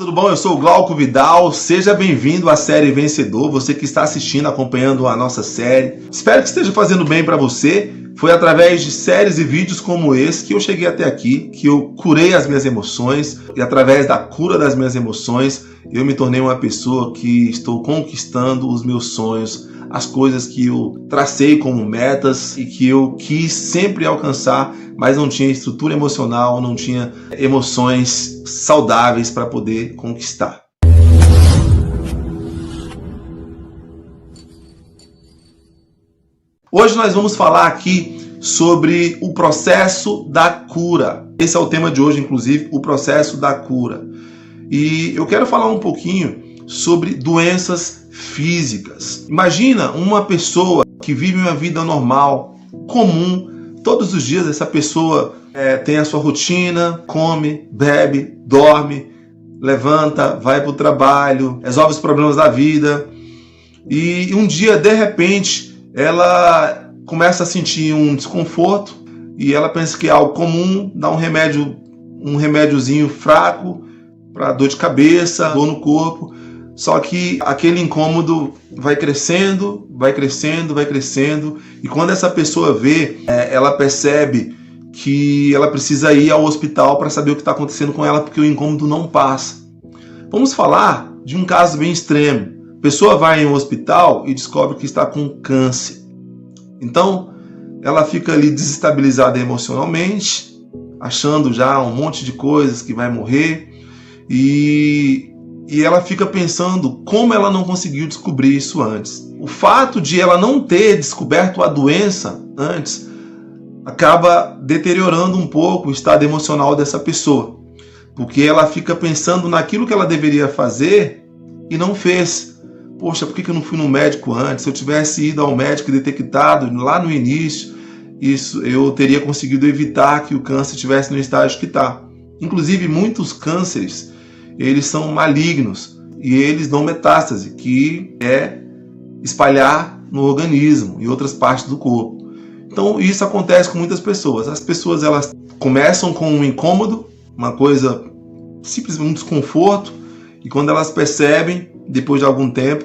Tudo bom? Eu sou o Glauco Vidal, seja bem-vindo à série Vencedor, você que está assistindo, acompanhando a nossa série. Espero que esteja fazendo bem para você. Foi através de séries e vídeos como esse que eu cheguei até aqui, que eu curei as minhas emoções e através da cura das minhas emoções, eu me tornei uma pessoa que estou conquistando os meus sonhos, as coisas que eu tracei como metas e que eu quis sempre alcançar, mas não tinha estrutura emocional, não tinha emoções saudáveis para poder conquistar. Hoje nós vamos falar aqui sobre o processo da cura. Esse é o tema de hoje, inclusive, o processo da cura. E eu quero falar um pouquinho sobre doenças físicas. Imagina uma pessoa que vive uma vida normal, comum, todos os dias essa pessoa tem a sua rotina, come, bebe, dorme, levanta, vai para o trabalho, resolve os problemas da vida e um dia, de repente, ela começa a sentir um desconforto e ela pensa que é algo comum, dá um remédiozinho fraco para dor de cabeça, dor no corpo. Só que aquele incômodo vai crescendo, vai crescendo, vai crescendo. E quando essa pessoa vê, ela percebe que ela precisa ir ao hospital para saber o que está acontecendo com ela, porque o incômodo não passa. Vamos falar de um caso bem extremo. A pessoa vai em um hospital e descobre que está com câncer. Então, ela fica ali desestabilizada emocionalmente, achando já um monte de coisas que vai morrer. E ela fica pensando como ela não conseguiu descobrir isso antes. O fato de ela não ter descoberto a doença antes acaba deteriorando um pouco o estado emocional dessa pessoa, porque ela fica pensando naquilo que ela deveria fazer e não fez. Poxa, por que eu não fui no médico antes? Se eu tivesse ido ao médico e detectado lá no início, isso eu teria conseguido evitar que o câncer estivesse no estágio que está. Inclusive, muitos cânceres eles são malignos e eles dão metástase, que é espalhar no organismo e outras partes do corpo. Então isso acontece com muitas pessoas. As pessoas elas começam com um incômodo, uma coisa simplesmente um desconforto, e quando elas percebem, depois de algum tempo,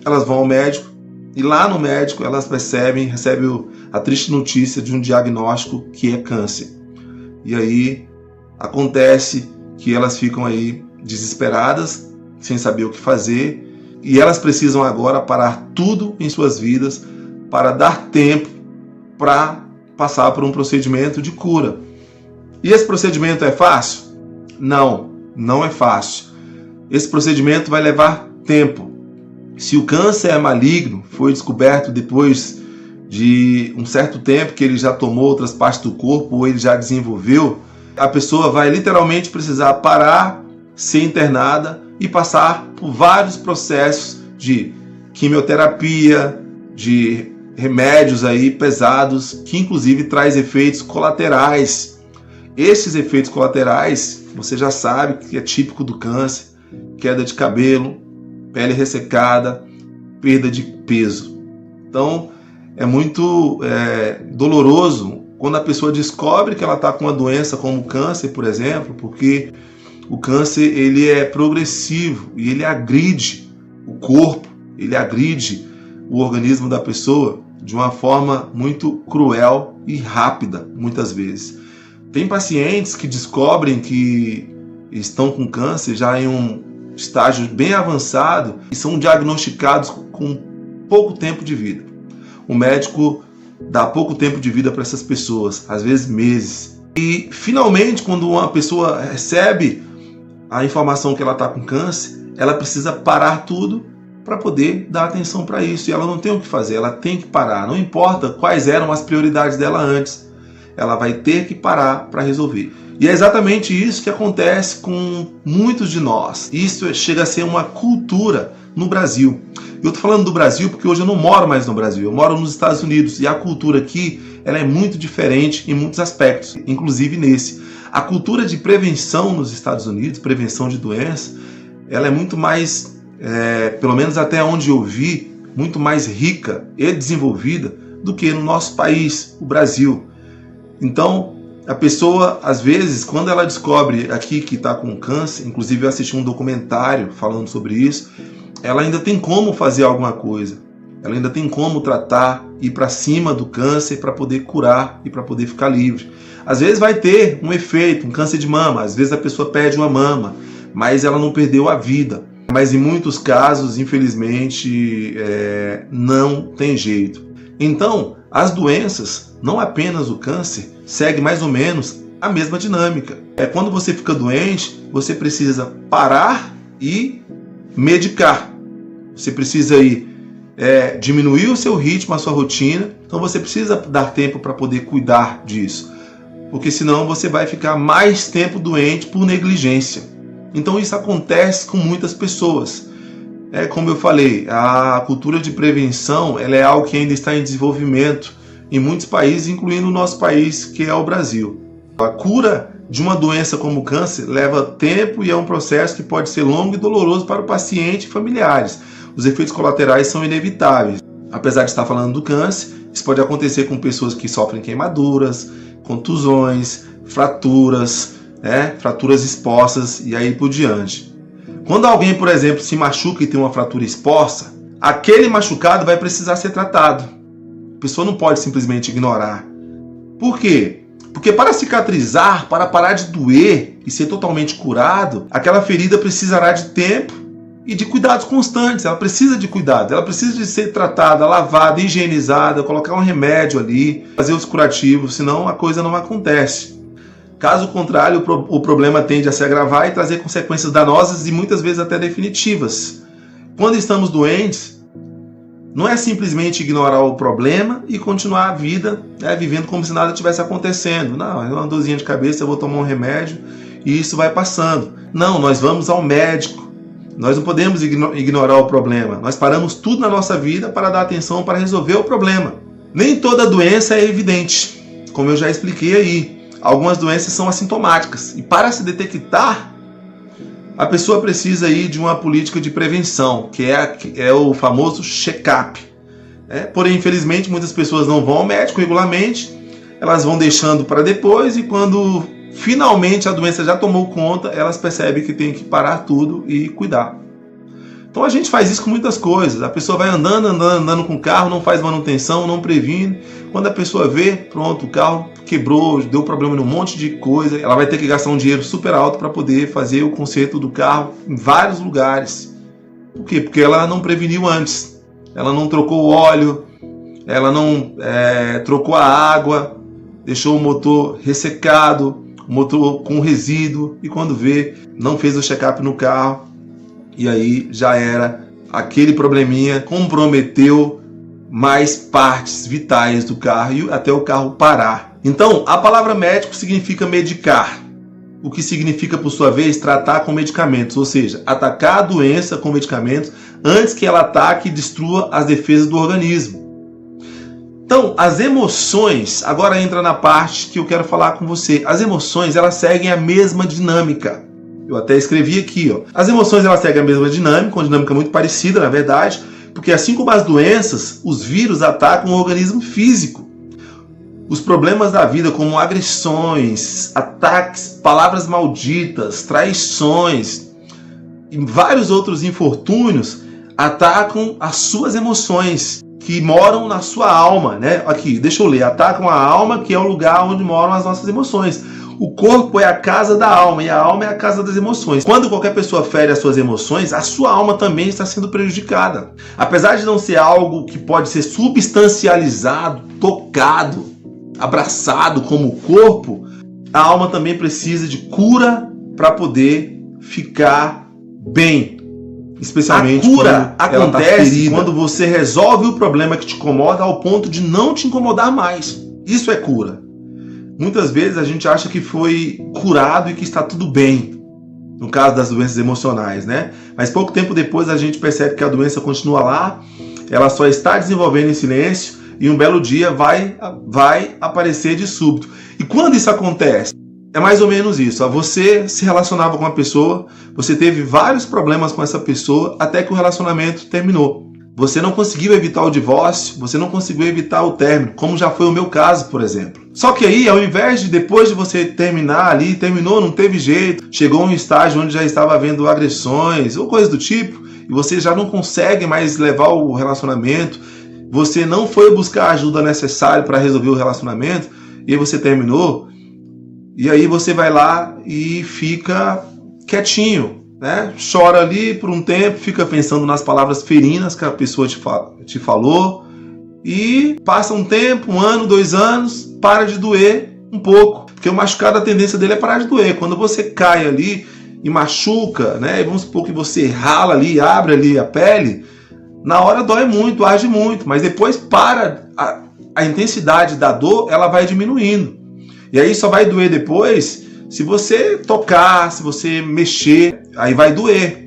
elas vão ao médico e lá no médico elas recebem a triste notícia de um diagnóstico que é câncer. E aí acontece que elas ficam aí desesperadas, sem saber o que fazer, e elas precisam agora parar tudo em suas vidas para dar tempo para passar por um procedimento de cura. E esse procedimento é fácil? Não, não é fácil. Esse procedimento vai levar tempo. Se o câncer é maligno, foi descoberto depois de um certo tempo que ele já tomou outras partes do corpo ou ele já desenvolveu, a pessoa vai literalmente precisar parar, ser internada e passar por vários processos de quimioterapia, de remédios aí pesados, que inclusive traz efeitos colaterais. Esses efeitos colaterais, você já sabe que é típico do câncer: queda de cabelo, pele ressecada, perda de peso. Então, é muito doloroso quando a pessoa descobre que ela está com uma doença como câncer, por exemplo, porque o câncer ele é progressivo e ele agride o corpo, ele agride o organismo da pessoa de uma forma muito cruel e rápida, muitas vezes. Tem pacientes que descobrem que estão com câncer já em um estágio bem avançado e são diagnosticados com pouco tempo de vida. O médico dá pouco tempo de vida para essas pessoas, às vezes meses. E finalmente, quando uma pessoa recebe a informação que ela está com câncer, ela precisa parar tudo para poder dar atenção para isso. E ela não tem o que fazer, ela tem que parar. Não importa quais eram as prioridades dela antes, ela vai ter que parar para resolver. E é exatamente isso que acontece com muitos de nós. Isso chega a ser uma cultura no Brasil. Eu estou falando do Brasil porque hoje eu não moro mais no Brasil, eu moro nos Estados Unidos. E a cultura aqui ela é muito diferente em muitos aspectos, inclusive nesse. A cultura de prevenção nos Estados Unidos, prevenção de doença, ela é muito mais, pelo menos até onde eu vi, muito mais rica e desenvolvida do que no nosso país, o Brasil. Então, A pessoa, às vezes, quando ela descobre aqui que está com câncer, inclusive eu assisti um documentário falando sobre isso, ela ainda tem como fazer alguma coisa. Ela ainda tem como tratar, ir para cima do câncer para poder curar e para poder ficar livre. Às vezes vai ter um efeito, um câncer de mama, às vezes a pessoa perde uma mama, mas ela não perdeu a vida. Mas em muitos casos, infelizmente, não tem jeito. Então, as doenças, não apenas o câncer, segue mais ou menos a mesma dinâmica. Quando você fica doente, você precisa parar e medicar. Você precisa diminuir o seu ritmo, a sua rotina. Então você precisa dar tempo para poder cuidar disso. Porque senão você vai ficar mais tempo doente por negligência. Então isso acontece com muitas pessoas. Como eu falei, a cultura de prevenção ela é algo que ainda está em desenvolvimento em muitos países, incluindo o nosso país, que é o Brasil. A cura de uma doença como o câncer leva tempo e é um processo que pode ser longo e doloroso para o paciente e familiares. Os efeitos colaterais são inevitáveis. Apesar de estar falando do câncer, isso pode acontecer com pessoas que sofrem queimaduras, contusões, fraturas, fraturas expostas e aí por diante. Quando alguém, por exemplo, se machuca e tem uma fratura exposta, aquele machucado vai precisar ser tratado. A pessoa não pode simplesmente ignorar. Por quê? Porque para cicatrizar, para parar de doer e ser totalmente curado, aquela ferida precisará de tempo e de cuidados constantes. Ela precisa de cuidado, ela precisa de ser tratada, lavada, higienizada, colocar um remédio ali, fazer os curativos, senão a coisa não acontece. Caso contrário, o problema tende a se agravar e trazer consequências danosas e muitas vezes até definitivas. Quando estamos doentes, não é simplesmente ignorar o problema e continuar a vida vivendo como se nada tivesse acontecendo. Não, é uma dorzinha de cabeça, eu vou tomar um remédio e isso vai passando. Não, nós vamos ao médico. Nós não podemos ignorar o problema. Nós paramos tudo na nossa vida para dar atenção para resolver o problema. Nem toda doença é evidente, como eu já expliquei aí. Algumas doenças são assintomáticas e para se detectar, a pessoa precisa ir de uma política de prevenção, que é o famoso check-up. Porém, infelizmente, muitas pessoas não vão ao médico regularmente, elas vão deixando para depois e quando finalmente a doença já tomou conta, elas percebem que tem que parar tudo e cuidar. Então a gente faz isso com muitas coisas. A pessoa vai andando com o carro, não faz manutenção, não previne. Quando a pessoa vê, pronto, o carro quebrou, deu problema num monte de coisa. Ela vai ter que gastar um dinheiro super alto para poder fazer o conserto do carro em vários lugares. Por quê? Porque ela não preveniu antes. Ela não trocou o óleo, ela não trocou a água, deixou o motor ressecado, o motor com resíduo e quando vê, não fez o check-up no carro. E aí já era, aquele probleminha comprometeu mais partes vitais do carro e até o carro parar. Então, a palavra médico significa medicar, o que significa, por sua vez, tratar com medicamentos, ou seja, atacar a doença com medicamentos antes que ela ataque e destrua as defesas do organismo. Então, as emoções, agora entra na parte que eu quero falar com você. As emoções, elas seguem a mesma dinâmica. Eu até escrevi aqui, ó. As emoções elas seguem a mesma dinâmica, uma dinâmica muito parecida, na verdade, porque assim como as doenças, os vírus atacam o organismo físico. Os problemas da vida, como agressões, ataques, palavras malditas, traições e vários outros infortúnios, atacam as suas emoções, que moram na sua alma, né? Aqui, deixa eu ler. Atacam a alma, que é o lugar onde moram as nossas emoções. O corpo é a casa da alma e a alma é a casa das emoções. Quando qualquer pessoa fere as suas emoções, a sua alma também está sendo prejudicada. Apesar de não ser algo que pode ser substancializado, tocado, abraçado como o corpo, a alma também precisa de cura para poder ficar bem. Especialmente a cura acontece quando você resolve o problema que te incomoda ao ponto de não te incomodar mais. Isso é cura. Muitas vezes a gente acha que foi curado e que está tudo bem, no caso das doenças emocionais, né? Mas pouco tempo depois a gente percebe que a doença continua lá, ela só está desenvolvendo em silêncio e um belo dia vai aparecer de súbito. E quando isso acontece? É mais ou menos isso. Você se relacionava com uma pessoa, você teve vários problemas com essa pessoa até que o relacionamento terminou. Você não conseguiu evitar o divórcio, você não conseguiu evitar o término, como já foi o meu caso, por exemplo. Só que aí, ao invés de depois de você terminar ali, terminou, não teve jeito, chegou a um estágio onde já estava havendo agressões ou coisa do tipo, e você já não consegue mais levar o relacionamento, você não foi buscar a ajuda necessária para resolver o relacionamento, e aí você terminou, e aí você vai lá e fica quietinho, né? Chora ali por um tempo, fica pensando nas palavras ferinas que a pessoa te falou, e passa um tempo, 1 ano, 2 anos, para de doer um pouco. Porque o machucado, a tendência dele é parar de doer. Quando você cai ali e machuca, né? Vamos supor que você rala ali, abre ali a pele, na hora dói muito, age muito, mas depois para, a intensidade da dor, ela vai diminuindo. E aí só vai doer depois se você tocar, se você mexer, aí vai doer.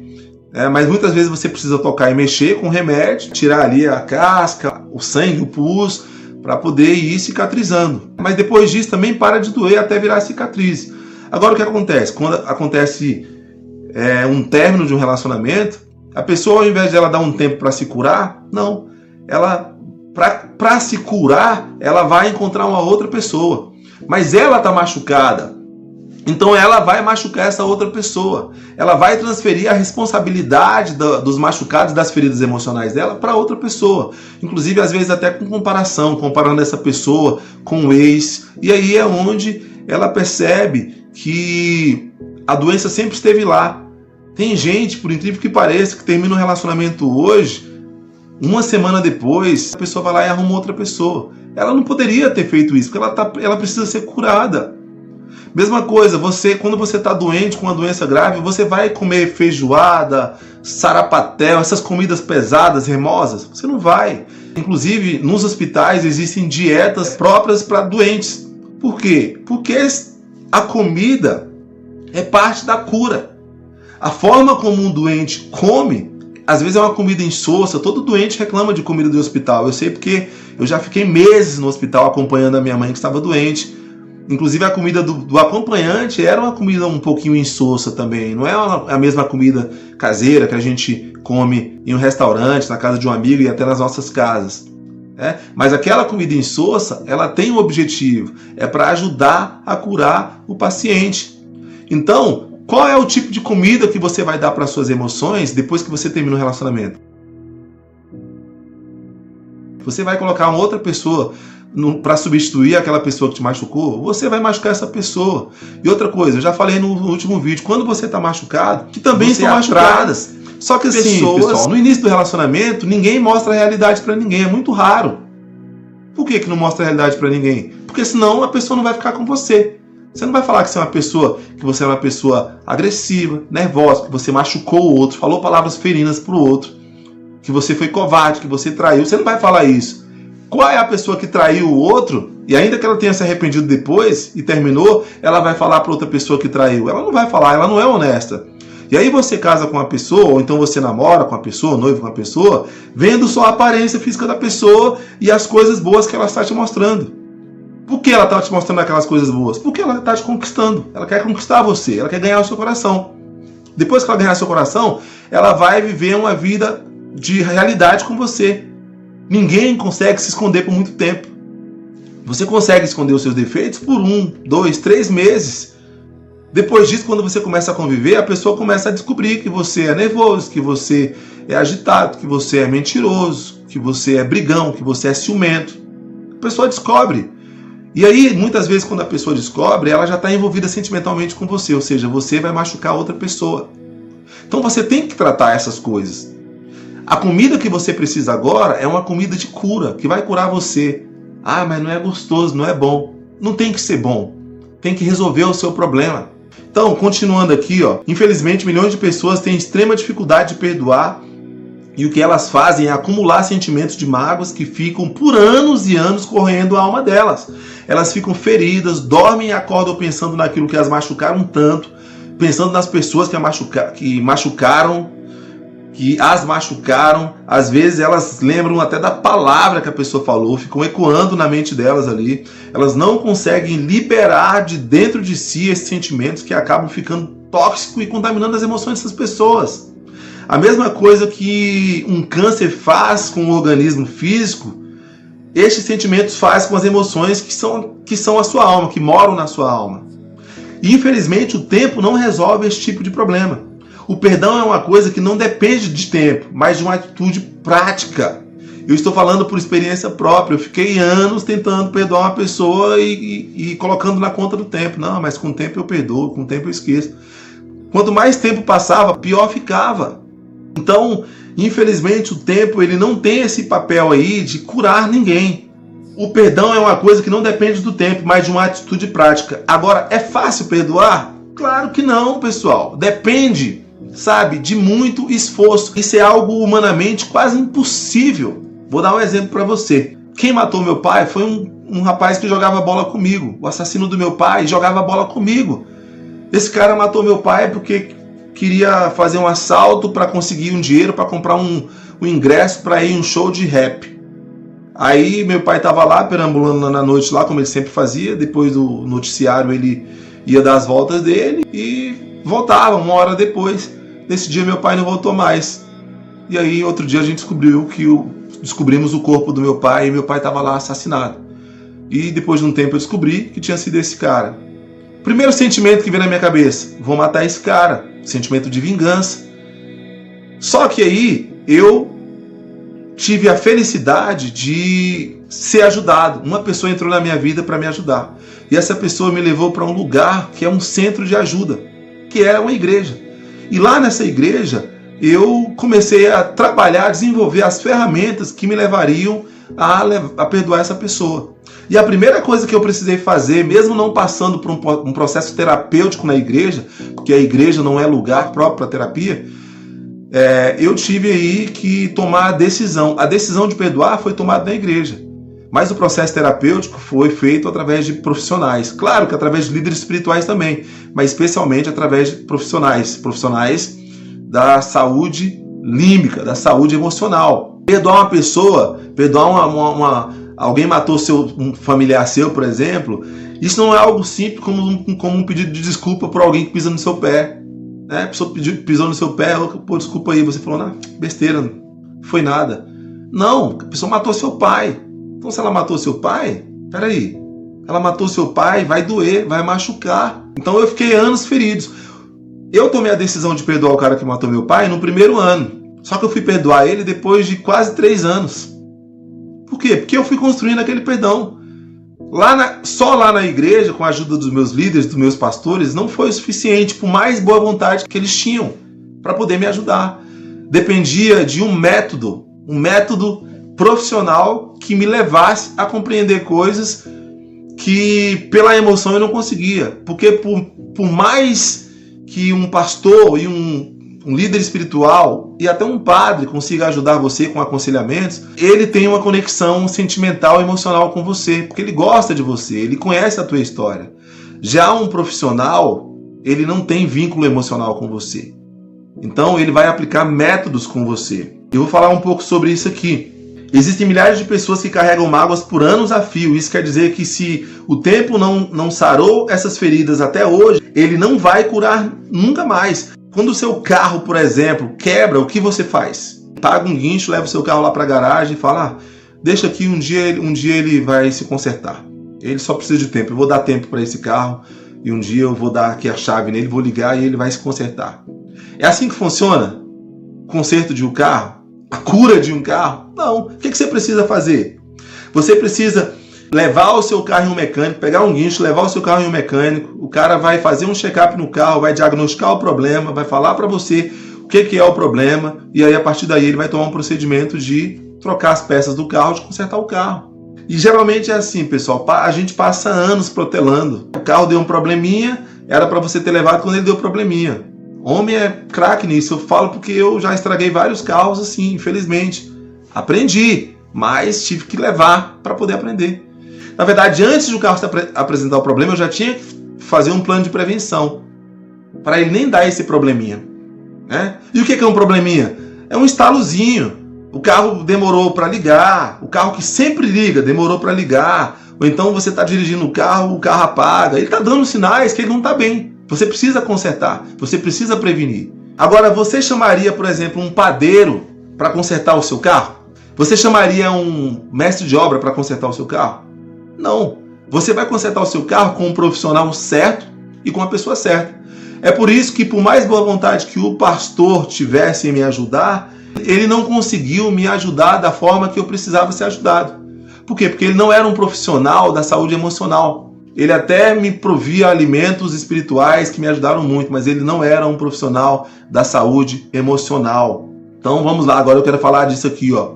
Mas muitas vezes você precisa tocar e mexer com remédio, tirar ali a casca, o sangue, o pus, para poder ir cicatrizando. Mas depois disso também para de doer até virar cicatriz. Agora o que acontece? Quando acontece um término de um relacionamento, a pessoa, ao invés de ela dar um tempo para se curar, não. Ela, para se curar, ela vai encontrar uma outra pessoa. Mas ela está machucada. Então ela vai machucar essa outra pessoa. Ela vai transferir a responsabilidade dos machucados, das feridas emocionais dela para outra pessoa. Inclusive, às vezes até com comparação, comparando essa pessoa com o ex. E aí é onde ela percebe que a doença sempre esteve lá. Tem gente, por incrível que pareça, que termina um relacionamento hoje, 1 semana depois, a pessoa vai lá e arruma outra pessoa. Ela não poderia ter feito isso, porque ela precisa ser curada. Mesma coisa, quando você está doente com uma doença grave, você vai comer feijoada, sarapatel, essas comidas pesadas, remosas? Você não vai. Inclusive, nos hospitais existem dietas próprias para doentes. Por quê? Porque a comida é parte da cura. A forma como um doente come, às vezes é uma comida insossa. Todo doente reclama de comida do hospital. Eu sei porque eu já fiquei meses no hospital acompanhando a minha mãe que estava doente. Inclusive a comida do acompanhante era uma comida um pouquinho insossa também. Não é a mesma comida caseira que a gente come em um restaurante, na casa de um amigo e até nas nossas casas. Mas aquela comida insossa, ela tem um objetivo. É para ajudar a curar o paciente. Então, qual é o tipo de comida que você vai dar para suas emoções depois que você termina o relacionamento? Você vai colocar uma outra pessoa para substituir aquela pessoa que te machucou, você vai machucar essa pessoa. E outra coisa, eu já falei no último vídeo, quando você está machucado, que também estão machucadas. Só que assim, pessoal, no início do relacionamento, ninguém mostra a realidade para ninguém, é muito raro. Por que não mostra a realidade para ninguém? Porque senão a pessoa não vai ficar com você. Você não vai falar que você é uma pessoa agressiva, nervosa, que você machucou o outro, falou palavras ferinas pro outro, que você foi covarde, que você traiu. Você não vai falar isso. Qual é a pessoa que traiu o outro, e ainda que ela tenha se arrependido depois e terminou, ela vai falar para outra pessoa que traiu? Ela não vai falar, ela não é honesta. E aí você casa com uma pessoa, ou então você namora com uma pessoa, noivo com uma pessoa, vendo só a aparência física da pessoa e as coisas boas que ela está te mostrando. Por que ela está te mostrando aquelas coisas boas? Porque ela está te conquistando. Ela quer conquistar você, ela quer ganhar o seu coração. Depois que ela ganhar seu coração, ela vai viver uma vida de realidade com você. Ninguém consegue se esconder por muito tempo. Você consegue esconder os seus defeitos por 1, 2, 3 meses. Depois disso, quando você começa a conviver, a pessoa começa a descobrir que você é nervoso, que você é agitado, que você é mentiroso, que você é brigão, que você é ciumento. A pessoa descobre. E aí, muitas vezes, quando a pessoa descobre, ela já está envolvida sentimentalmente com você, ou seja, você vai machucar outra pessoa. Então você tem que tratar essas coisas. A comida que você precisa agora é uma comida de cura, que vai curar você. Ah, mas não é gostoso, não é bom. Não tem que ser bom. Tem que resolver o seu problema. Então, continuando aqui, infelizmente milhões de pessoas têm extrema dificuldade de perdoar e o que elas fazem é acumular sentimentos de mágoas que ficam por anos e anos corroendo a alma delas. Elas ficam feridas, dormem e acordam pensando naquilo que as machucaram tanto, pensando nas pessoas que as machucaram, às vezes elas lembram até da palavra que a pessoa falou, ficam ecoando na mente delas ali, elas não conseguem liberar de dentro de si esses sentimentos que acabam ficando tóxicos e contaminando as emoções dessas pessoas. A mesma coisa que um câncer faz com o organismo físico, Estes sentimentos fazem com as emoções que são a sua alma, que moram na sua alma. E infelizmente o tempo não resolve esse tipo de problema. O perdão é uma coisa que não depende de tempo, mas de uma atitude prática. Eu estou falando por experiência própria. Eu fiquei anos tentando perdoar uma pessoa e colocando na conta do tempo. Não, mas com o tempo eu perdoo, com o tempo eu esqueço. Quanto mais tempo passava, pior ficava. Então, infelizmente, o tempo ele não tem esse papel aí de curar ninguém. O perdão é uma coisa que não depende do tempo, mas de uma atitude prática. Agora, é fácil perdoar? Claro que não, pessoal. Depende, sabe, de muito esforço. Isso é algo humanamente quase impossível. Vou dar um exemplo para você. Quem matou meu pai foi um rapaz que jogava bola comigo. O assassino do meu pai jogava bola comigo. Esse cara matou meu pai porque queria fazer um assalto para conseguir um dinheiro para comprar um ingresso para ir em um show de rap. Aí meu pai estava lá perambulando na noite lá, como ele sempre fazia. Depois do noticiário ele ia dar as voltas dele e voltava uma hora depois. Nesse dia meu pai não voltou mais. E aí outro dia a gente descobrimos o corpo do meu pai e meu pai estava lá assassinado. E depois de um tempo eu descobri que tinha sido esse cara. Primeiro sentimento que veio na minha cabeça: vou matar esse cara. Sentimento de vingança. Só que aí eu tive a felicidade de ser ajudado. Uma pessoa entrou na minha vida para me ajudar. E essa pessoa me levou para um lugar que é um centro de ajuda, que é uma igreja. E lá nessa igreja eu comecei a trabalhar, a desenvolver as ferramentas que me levariam a perdoar essa pessoa. E a primeira coisa que eu precisei fazer, mesmo não passando por um processo terapêutico na igreja, porque a igreja não é lugar próprio para terapia, eu tive aí que tomar a decisão. A decisão de perdoar foi tomada na igreja. Mas o processo terapêutico foi feito através de profissionais. Claro que através de líderes espirituais também, mas especialmente através de profissionais da saúde límbica, da saúde emocional. Perdoar uma pessoa, alguém matou um familiar seu, por exemplo, isso não é algo simples como um pedido de desculpa por alguém que pisa no seu pé. A pessoa pisou no seu pé, pô, desculpa aí, você falou, não, besteira, não foi nada. Não, a pessoa matou seu pai. Então se ela matou seu pai, peraí, ela matou seu pai, vai doer, vai machucar. Então eu fiquei anos feridos. Eu tomei a decisão de perdoar o cara que matou meu pai no primeiro ano. Só que eu fui perdoar ele depois de quase 3 anos. Por quê? Porque eu fui construindo aquele perdão. Só lá na igreja, com a ajuda dos meus líderes, dos meus pastores, não foi o suficiente, por mais boa vontade que eles tinham, para poder me ajudar. Dependia de um método profissional que me levasse a compreender coisas que pela emoção eu não conseguia. Porque por mais que um pastor e um líder espiritual e até um padre consiga ajudar você com aconselhamentos, ele tem uma conexão sentimental e emocional com você, porque ele gosta de você, ele conhece a tua história. Já um profissional, ele não tem vínculo emocional com você. Então ele vai aplicar métodos com você. Eu vou falar um pouco sobre isso aqui. Existem milhares de pessoas que carregam mágoas por anos a fio. Isso quer dizer que se o tempo não sarou essas feridas até hoje, ele não vai curar nunca mais. Quando o seu carro, por exemplo, quebra, o que você faz? Paga um guincho, leva o seu carro lá para a garagem e fala, deixa aqui, um dia ele vai se consertar. Ele só precisa de tempo. Eu vou dar tempo para esse carro e um dia eu vou dar aqui a chave nele, vou ligar e ele vai se consertar. É assim que funciona o conserto de um carro? A cura de um carro? Não. O que você precisa fazer? Você precisa levar o seu carro em um mecânico, pegar um guincho, levar o seu carro em um mecânico, o cara vai fazer um check-up no carro, vai diagnosticar o problema, vai falar para você o que é o problema, e aí a partir daí ele vai tomar um procedimento de trocar as peças do carro, de consertar o carro. E geralmente é assim, pessoal, a gente passa anos protelando. O carro deu um probleminha, era para você ter levado quando ele deu probleminha. Homem é craque nisso, eu falo porque eu já estraguei vários carros assim, infelizmente. Aprendi, mas tive que levar para poder aprender. Na verdade, antes de o carro apresentar o problema, eu já tinha que fazer um plano de prevenção para ele nem dar esse probleminha, né? E o que é um probleminha? É um estalozinho. O carro demorou para ligar, o carro que sempre liga demorou para ligar, ou então você está dirigindo o carro apaga, ele está dando sinais que ele não está bem. Você precisa consertar, você precisa prevenir. Agora, você chamaria, por exemplo, um padeiro para consertar o seu carro? Você chamaria um mestre de obra para consertar o seu carro? Não. Você vai consertar o seu carro com um profissional certo e com a pessoa certa. É por isso que, por mais boa vontade que o pastor tivesse em me ajudar, ele não conseguiu me ajudar da forma que eu precisava ser ajudado. Por quê? Porque ele não era um profissional da saúde emocional. Ele até me provia alimentos espirituais que me ajudaram muito, mas ele não era um profissional da saúde emocional. Então vamos lá, agora eu quero falar disso aqui, ó.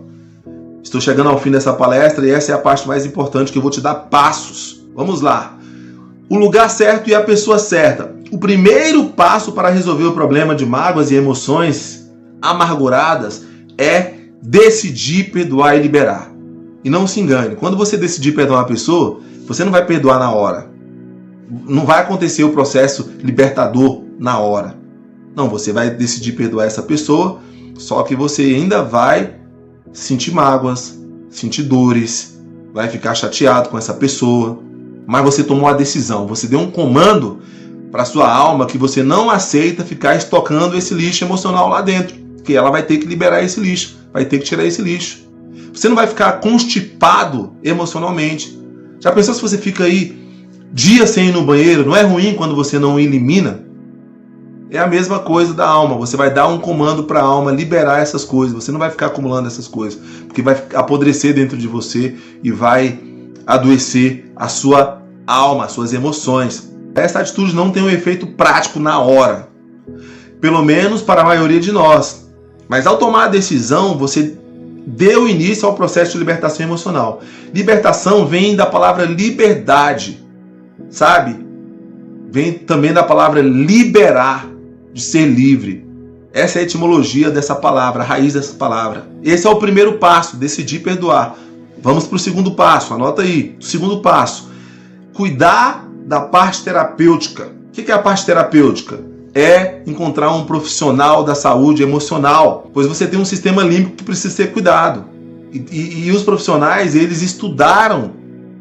Estou chegando ao fim dessa palestra e essa é a parte mais importante, que eu vou te dar passos. Vamos lá. O lugar certo e a pessoa certa. O primeiro passo para resolver o problema de mágoas e emoções amarguradas é decidir perdoar e liberar. E não se engane, quando você decidir perdoar uma pessoa, você não vai perdoar na hora. Não vai acontecer o processo libertador na hora. Não, você vai decidir perdoar essa pessoa, só que você ainda vai sentir mágoas, sentir dores, vai ficar chateado com essa pessoa, mas você tomou a decisão, você deu um comando para sua alma que você não aceita ficar estocando esse lixo emocional lá dentro, que ela vai ter que liberar esse lixo, vai ter que tirar esse lixo. Você não vai ficar constipado emocionalmente. Já pensou se você fica aí dias sem ir no banheiro? Não é ruim quando você não elimina? É a mesma coisa da alma. Você vai dar um comando para a alma liberar essas coisas. Você não vai ficar acumulando essas coisas, porque vai apodrecer dentro de você e vai adoecer a sua alma, as suas emoções. Essa atitude não tem um efeito prático na hora, pelo menos para a maioria de nós. Mas ao tomar a decisão, você deu início ao processo de libertação emocional. Libertação vem da palavra liberdade, sabe? Vem também da palavra liberar, de ser livre. Essa é a etimologia dessa palavra, a raiz dessa palavra. Esse é o primeiro passo, decidir perdoar. Vamos para o segundo passo, anota aí. O segundo passo, cuidar da parte terapêutica. O que é a parte terapêutica? É encontrar um profissional da saúde emocional, pois você tem um sistema límbico que precisa ser cuidado. E os profissionais, eles estudaram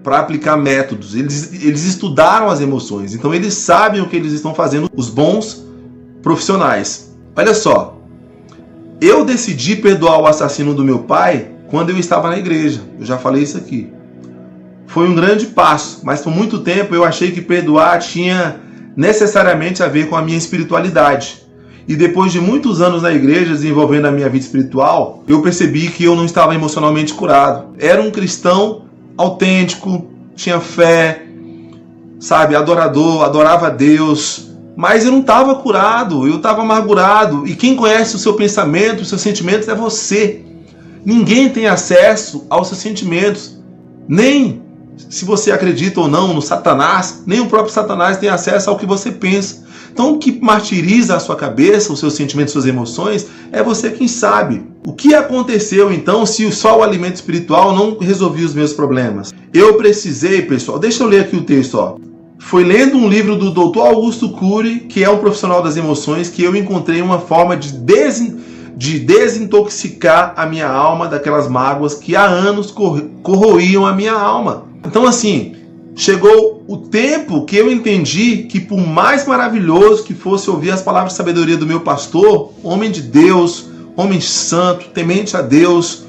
para aplicar métodos, eles estudaram as emoções, então eles sabem o que eles estão fazendo, os bons profissionais. Olha só, eu decidi perdoar o assassino do meu pai quando eu estava na igreja, eu já falei isso aqui. Foi um grande passo, mas por muito tempo eu achei que perdoar tinha necessariamente a ver com a minha espiritualidade. E depois de muitos anos na igreja, desenvolvendo a minha vida espiritual, eu percebi que eu não estava emocionalmente curado. Era um cristão autêntico, tinha fé, sabe, adorador, adorava a Deus, mas eu não estava curado, eu estava amargurado. E quem conhece o seu pensamento, os seus sentimentos é você. Ninguém tem acesso aos seus sentimentos, nem se você acredita ou não no Satanás, nem o próprio Satanás tem acesso ao que você pensa. Então o que martiriza a sua cabeça, os seus sentimentos, suas emoções, é você quem sabe. O que aconteceu então se só o alimento espiritual não resolvia os meus problemas? Eu precisei, pessoal, deixa eu ler aqui o texto, ó. Foi lendo um livro do Dr. Augusto Cury, que é um profissional das emoções, que eu encontrei uma forma de desintoxicar a minha alma daquelas mágoas que há anos corroíam a minha alma. Então assim, chegou o tempo que eu entendi que por mais maravilhoso que fosse ouvir as palavras de sabedoria do meu pastor, homem de Deus, homem santo, temente a Deus,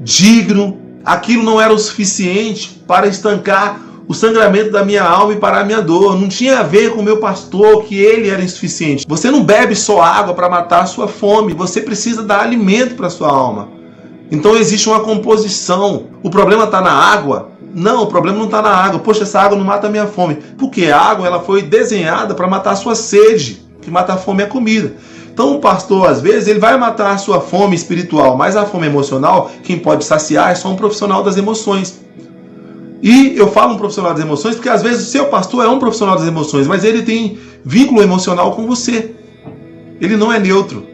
digno, aquilo não era o suficiente para estancar o sangramento da minha alma e parar a minha dor. Não tinha a ver com o meu pastor, que ele era insuficiente. Você não bebe só água para matar a sua fome, você precisa dar alimento para a sua alma. Então existe uma composição. O problema está na água? Não, o problema não está na água. Poxa, essa água não mata a minha fome. Porque a água ela foi desenhada para matar a sua sede. Que mata a fome é a comida. Então o pastor, às vezes, ele vai matar a sua fome espiritual, mas a fome emocional, quem pode saciar é só um profissional das emoções. E eu falo um profissional das emoções porque às vezes o seu pastor é um profissional das emoções, mas ele tem vínculo emocional com você. Ele não é neutro.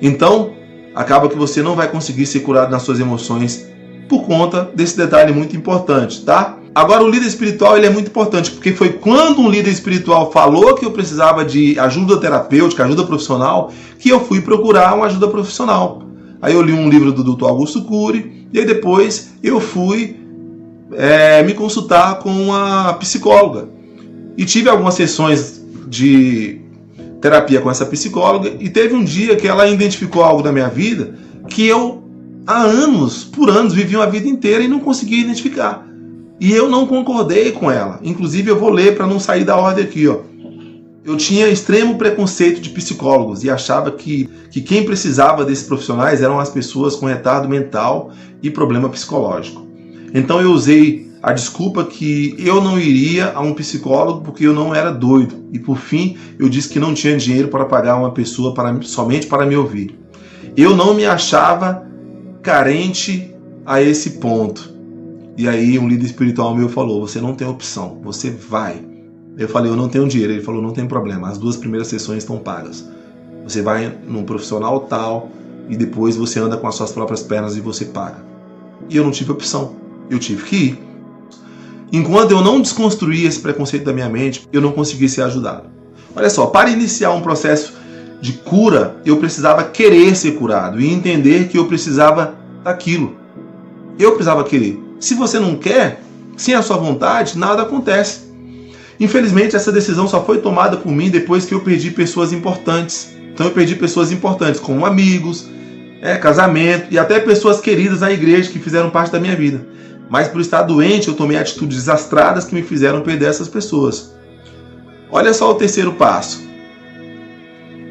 Então, acaba que você não vai conseguir ser curado nas suas emoções por conta desse detalhe muito importante, tá? Agora, o líder espiritual ele é muito importante, porque foi quando um líder espiritual falou que eu precisava de ajuda terapêutica, ajuda profissional, que eu fui procurar uma ajuda profissional. Aí eu li um livro do Dr. Augusto Cury, e aí depois eu fui me consultar com uma psicóloga. E tive algumas sessões de terapia com essa psicóloga, e teve um dia que ela identificou algo da minha vida que eu há anos, por anos, viviam a vida inteira e não conseguia identificar. E eu não concordei com ela. Inclusive, eu vou ler para não sair da ordem aqui, ó. Eu tinha extremo preconceito de psicólogos e achava que quem precisava desses profissionais eram as pessoas com retardo mental e problema psicológico. Então eu usei a desculpa que eu não iria a um psicólogo porque eu não era doido. E por fim, eu disse que não tinha dinheiro para pagar uma pessoa somente para me ouvir. Eu não me achava carente a esse ponto. E aí um líder espiritual meu falou, você não tem opção, você vai. Eu falei, eu não tenho dinheiro. Ele falou, não tem problema, as 2 primeiras sessões estão pagas. Você vai num profissional tal e depois você anda com as suas próprias pernas e você paga. E eu não tive opção, eu tive que ir. Enquanto eu não desconstruía esse preconceito da minha mente, eu não conseguia ser ajudado. Olha só, para iniciar um processo de cura, eu precisava querer ser curado e entender que eu precisava daquilo. Eu precisava querer. Se você não quer, sem a sua vontade, nada acontece. Infelizmente, essa decisão só foi tomada por mim depois que eu perdi pessoas importantes. Então eu perdi pessoas importantes, como amigos, casamento e até pessoas queridas na igreja que fizeram parte da minha vida. Mas por estar doente, eu tomei atitudes desastradas que me fizeram perder essas pessoas. Olha só o 3º passo.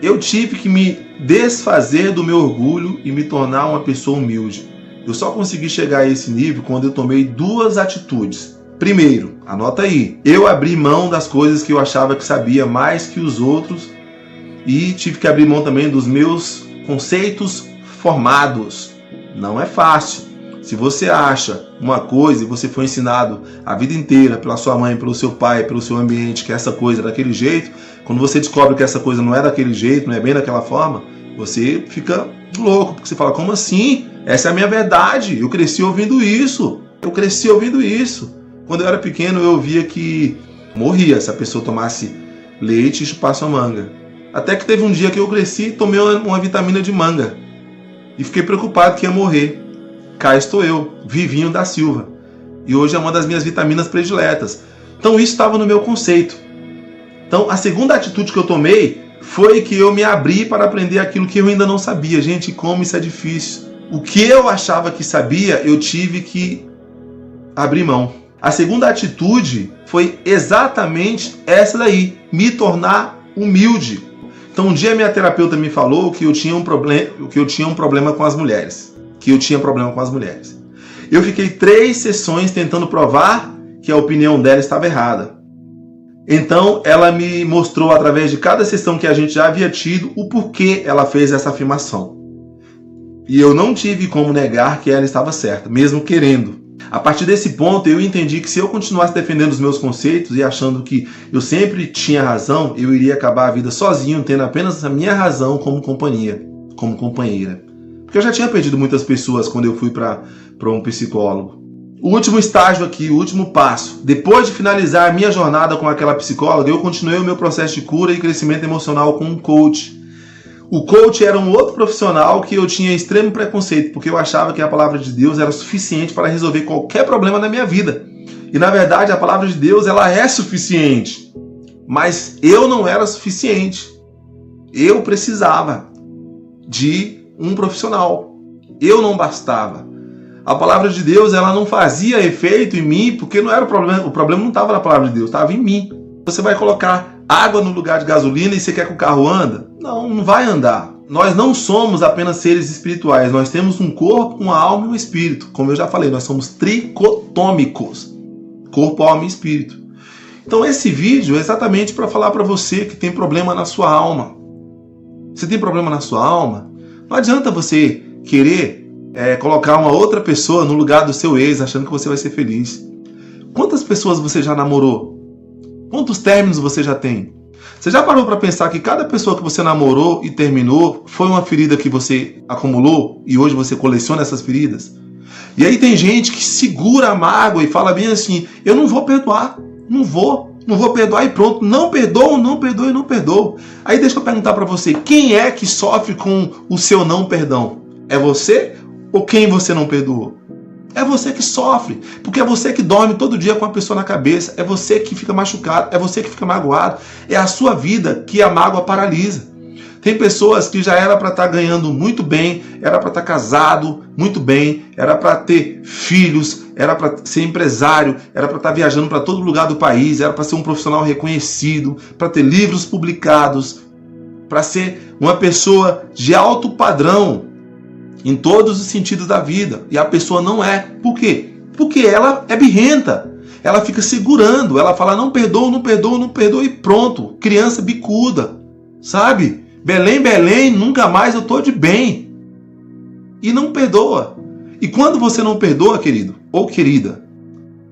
Eu tive que me desfazer do meu orgulho e me tornar uma pessoa humilde. Eu só consegui chegar a esse nível quando eu tomei 2 atitudes. Primeiro, anota aí, eu abri mão das coisas que eu achava que sabia mais que os outros e tive que abrir mão também dos meus conceitos formados. Não é fácil. Se você acha uma coisa e você foi ensinado a vida inteira pela sua mãe, pelo seu pai, pelo seu ambiente, que essa coisa é daquele jeito, quando você descobre que essa coisa não é daquele jeito, não é bem daquela forma, você fica louco, porque você fala, como assim? Essa é a minha verdade, eu cresci ouvindo isso. Quando eu era pequeno, eu ouvia que morria se a pessoa tomasse leite e chupasse uma manga. Até que teve um dia que eu cresci e tomei uma vitamina de manga. E fiquei preocupado que ia morrer. Cá estou eu, Vivinho da Silva. E hoje é uma das minhas vitaminas prediletas. Então isso estava no meu conceito. Então a segunda atitude que eu tomei foi que eu me abri para aprender aquilo que eu ainda não sabia. Gente, como isso é difícil. O que eu achava que sabia, eu tive que abrir mão. A segunda atitude foi exatamente essa daí, me tornar humilde. Então um dia minha terapeuta me falou que eu tinha um problema com as mulheres. Eu fiquei 3 sessões tentando provar que a opinião dela estava errada. Então ela me mostrou através de cada sessão que a gente já havia tido o porquê ela fez essa afirmação. E eu não tive como negar que ela estava certa, mesmo querendo. A partir desse ponto, eu entendi que se eu continuasse defendendo os meus conceitos e achando que eu sempre tinha razão, eu iria acabar a vida sozinho, tendo apenas a minha razão como companheira. Porque eu já tinha perdido muitas pessoas quando eu fui para um psicólogo. O último estágio aqui, o último passo. Depois de finalizar a minha jornada com aquela psicóloga, eu continuei o meu processo de cura e crescimento emocional com um coach. O coach era um outro profissional que eu tinha extremo preconceito, porque eu achava que a palavra de Deus era suficiente para resolver qualquer problema na minha vida. E na verdade a palavra de Deus ela é suficiente, mas eu não era suficiente. Eu precisava de um profissional. Eu não bastava. A palavra de Deus ela não fazia efeito em mim, porque não era o problema não estava na palavra de Deus, estava em mim. Você vai colocar água no lugar de gasolina e você quer que o carro anda? Não vai andar. Nós não somos apenas seres espirituais, nós temos um corpo, uma alma e um espírito. Como eu já falei, nós somos tricotômicos. Corpo, alma e espírito. Então esse vídeo é exatamente para falar para você que tem problema na sua alma. Você tem problema na sua alma? Não adianta você querer colocar uma outra pessoa no lugar do seu ex achando que você vai ser feliz. Quantas pessoas você já namorou? Quantos términos você já tem? Você já parou para pensar que cada pessoa que você namorou e terminou foi uma ferida que você acumulou e hoje você coleciona essas feridas? E aí tem gente que segura a mágoa e fala bem assim, eu não vou perdoar, não vou perdoar e pronto, não perdoo. Aí deixa eu perguntar para você, quem é que sofre com o seu não perdão? É você ou quem você não perdoou? É você que sofre, porque é você que dorme todo dia com a pessoa na cabeça, é você que fica machucado, é você que fica magoado, é a sua vida que a mágoa paralisa. Tem pessoas que já era para estar ganhando muito bem, era para estar casado muito bem, era para ter filhos, era para ser empresário, era para estar viajando para todo lugar do país, era para ser um profissional reconhecido, para ter livros publicados, para ser uma pessoa de alto padrão em todos os sentidos da vida. E a pessoa não é. Por quê? Porque ela é birrenta. Ela fica segurando, ela fala não perdoa, não perdoa, não perdoa e pronto. Criança bicuda, sabe? Belém, Belém, nunca mais eu tô de bem. E não perdoa. E quando você não perdoa, querido ou querida,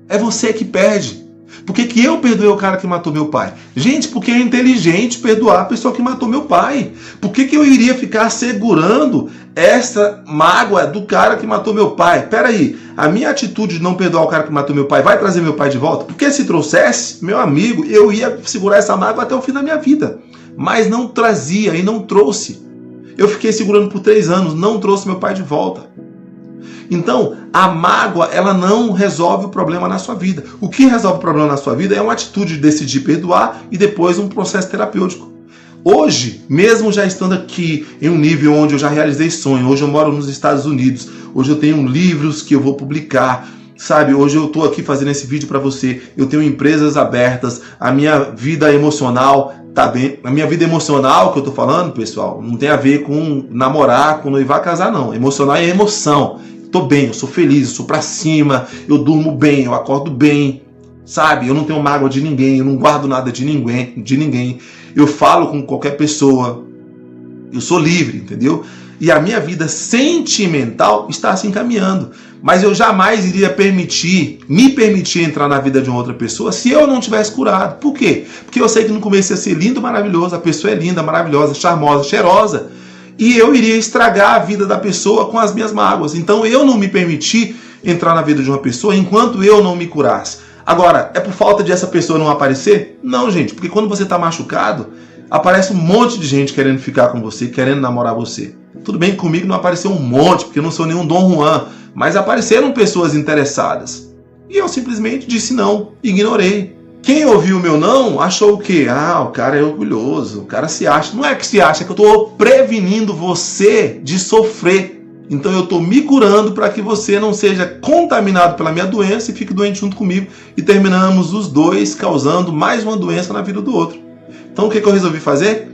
é você que perde. Por que eu perdoei o cara que matou meu pai? Gente, porque é inteligente perdoar a pessoa que matou meu pai. Por que eu iria ficar segurando essa mágoa do cara que matou meu pai? Peraí, a minha atitude de não perdoar o cara que matou meu pai vai trazer meu pai de volta? Porque se trouxesse, meu amigo, eu ia segurar essa mágoa até o fim da minha vida. Mas não trazia e não trouxe. Eu fiquei segurando por 3 anos, não trouxe meu pai de volta. Então, a mágoa, ela não resolve o problema na sua vida. O que resolve o problema na sua vida é uma atitude de decidir perdoar e depois um processo terapêutico. Hoje, mesmo já estando aqui em um nível onde eu já realizei sonho, hoje eu moro nos Estados Unidos, hoje eu tenho livros que eu vou publicar, sabe? Hoje eu estou aqui fazendo esse vídeo para você, eu tenho empresas abertas, a minha vida emocional tá bem. A minha vida emocional que eu tô falando, pessoal, não tem a ver com namorar, com noivar, casar, não. Emocional é emoção. Tô bem, eu sou feliz, eu sou pra cima, eu durmo bem, eu acordo bem, sabe? Eu não tenho mágoa de ninguém, eu não guardo nada de ninguém. Eu falo com qualquer pessoa, eu sou livre, entendeu? E a minha vida sentimental está assim caminhando. Mas eu jamais iria me permitir entrar na vida de uma outra pessoa se eu não tivesse curado. Por quê? Porque eu sei que no começo ia ser lindo, maravilhoso, a pessoa é linda, maravilhosa, charmosa, cheirosa, e eu iria estragar a vida da pessoa com as minhas mágoas. Então eu não me permiti entrar na vida de uma pessoa enquanto eu não me curasse. Agora, é por falta de essa pessoa não aparecer? Não, gente, porque quando você está machucado, aparece um monte de gente querendo ficar com você, querendo namorar você. Tudo bem que comigo não apareceu um monte, porque eu não sou nenhum Dom Juan, mas apareceram pessoas interessadas. E eu simplesmente disse não, ignorei. Quem ouviu o meu não achou o quê? Ah, o cara é orgulhoso, o cara se acha. Não é que se acha, é que eu estou prevenindo você de sofrer. Então eu estou me curando para que você não seja contaminado pela minha doença e fique doente junto comigo. E terminamos os dois causando mais uma doença na vida do outro. Então o que eu resolvi fazer?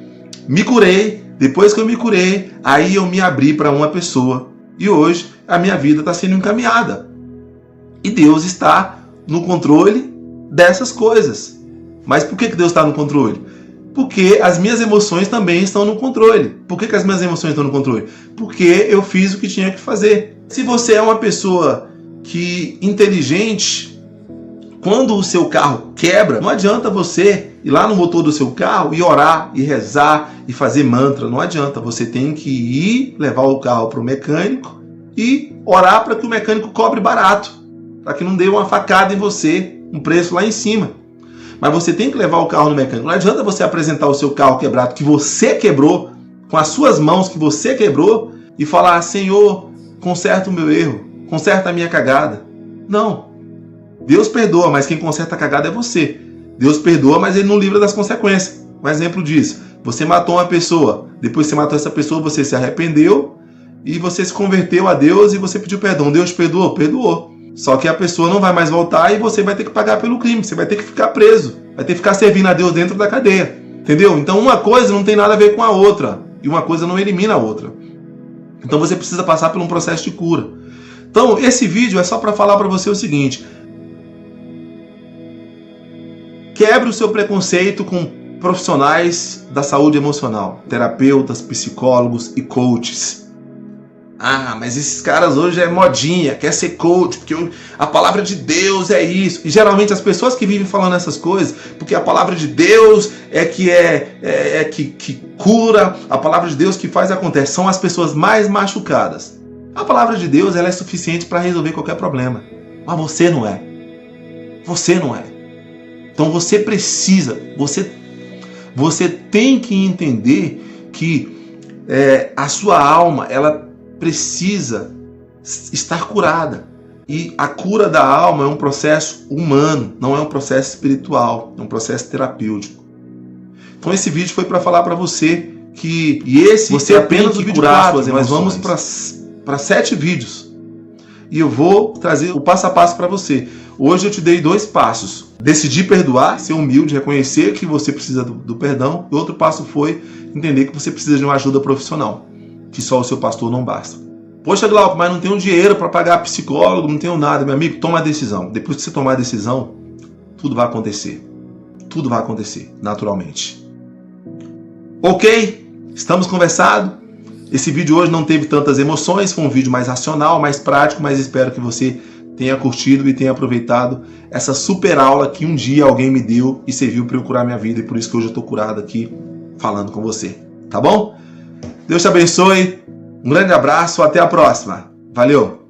Me curei. Depois que eu me curei, aí eu me abri para uma pessoa. E hoje a minha vida está sendo encaminhada. E Deus está no controle dessas coisas. Mas por que Deus está no controle? Porque as minhas emoções também estão no controle. Por que as minhas emoções estão no controle? Porque eu fiz o que tinha que fazer. Se você é uma pessoa inteligente, quando o seu carro quebra, não adianta você ir lá no motor do seu carro e orar, e rezar, e fazer mantra. Não adianta. Você tem que ir levar o carro para o mecânico e orar para que o mecânico cobre barato, para que não dê uma facada em você, um preço lá em cima. Mas você tem que levar o carro no mecânico. Não adianta você apresentar o seu carro quebrado, que você quebrou, com as suas mãos que você quebrou, e falar, Senhor, conserta o meu erro, conserta a minha cagada. Não. Deus perdoa, mas quem conserta a cagada é você. Deus perdoa, mas Ele não livra das consequências. Um exemplo disso. Você matou uma pessoa. Depois que você matou essa pessoa, você se arrependeu e você se converteu a Deus e você pediu perdão. Deus perdoou? Perdoou. Só que a pessoa não vai mais voltar e você vai ter que pagar pelo crime. Você vai ter que ficar preso. Vai ter que ficar servindo a Deus dentro da cadeia. Entendeu? Então uma coisa não tem nada a ver com a outra. E uma coisa não elimina a outra. Então você precisa passar por um processo de cura. Então esse vídeo é só para falar para você o seguinte. Quebre o seu preconceito com profissionais da saúde emocional. Terapeutas, psicólogos e coaches. Ah, mas esses caras hoje é modinha, quer ser coach, porque a palavra de Deus é isso. E geralmente as pessoas que vivem falando essas coisas, porque a palavra de Deus é que cura, a palavra de Deus que faz acontece, são as pessoas mais machucadas. A palavra de Deus ela é suficiente para resolver qualquer problema. Mas você não é. Você não é. Então você precisa, você tem que entender que a sua alma, ela precisa estar curada. E a cura da alma é um processo humano, não é um processo espiritual, é um processo terapêutico. Então esse vídeo foi para falar para você e esse você apenas o vídeo 4, mas vamos para 7 vídeos. E eu vou trazer o passo a passo para você. Hoje eu te dei 2 passos. Decidir perdoar, ser humilde, reconhecer que você precisa do perdão. E outro passo foi entender que você precisa de uma ajuda profissional, que só o seu pastor não basta. Poxa, Glauco, mas não tenho dinheiro para pagar psicólogo, não tenho nada. Meu amigo, toma a decisão. Depois que você tomar a decisão, tudo vai acontecer. Tudo vai acontecer, naturalmente. Ok? Estamos conversados? Esse vídeo hoje não teve tantas emoções, foi um vídeo mais racional, mais prático, mas espero que você tenha curtido e tenha aproveitado essa super aula que um dia alguém me deu e serviu para eu curar minha vida, e por isso que hoje eu estou curado aqui falando com você. Tá bom? Deus te abençoe, um grande abraço, até a próxima. Valeu!